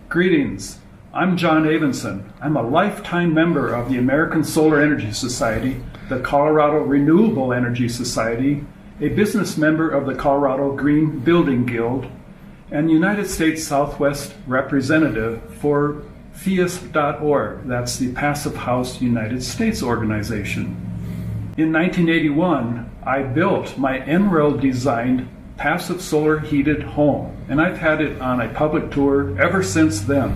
Greetings, I'm John Avenson. I'm a lifetime member of the American Solar Energy Society, the Colorado Renewable Energy Society, a business member of the Colorado Green Building Guild, and United States Southwest representative for FIAS.org, that's the Passive House United States organization. In 1981, I built my NREL-designed passive solar heated home, and I've had it on a public tour ever since then.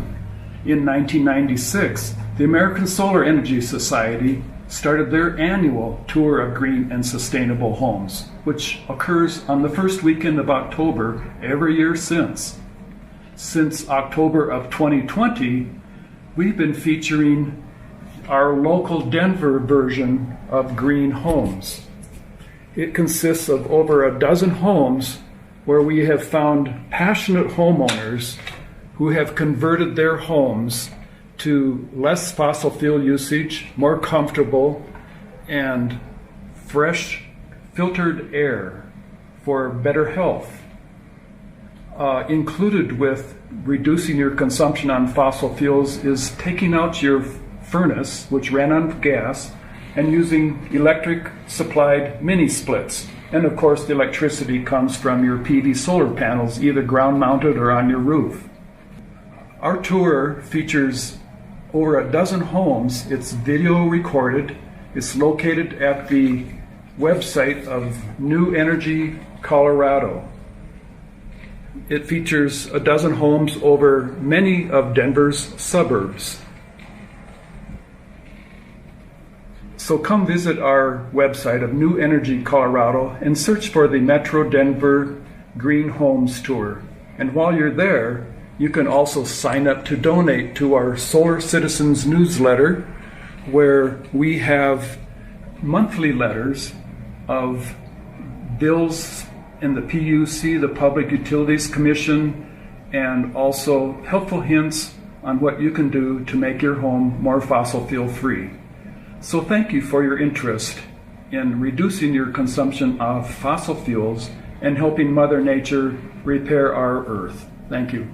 In 1996, the American Solar Energy Society started their annual tour of green and sustainable homes, which occurs on the first weekend of October every year since. Since October of 2020, we've been featuring our local Denver version of Green Homes. It consists of over a dozen homes where we have found passionate homeowners who have converted their homes to less fossil fuel usage, more comfortable, and fresh filtered air for better health. Included with reducing your consumption on fossil fuels is taking out your furnace, which ran on gas, and using electric supplied mini splits. And of course, the electricity comes from your PV solar panels, either ground mounted or on your roof. Our tour features over a dozen homes. It's video recorded. It's located at the website of New Energy Colorado. It features a dozen homes over many of Denver's suburbs. So come visit our website of New Energy Colorado and search for the Metro Denver Green Homes Tour. And while you're there, you can also sign up to donate to our Solar Citizens newsletter, where we have monthly letters of bills in the PUC, the Public Utilities Commission, and also helpful hints on what you can do to make your home more fossil fuel free. So thank you for your interest in reducing your consumption of fossil fuels and helping Mother Nature repair our Earth. Thank you.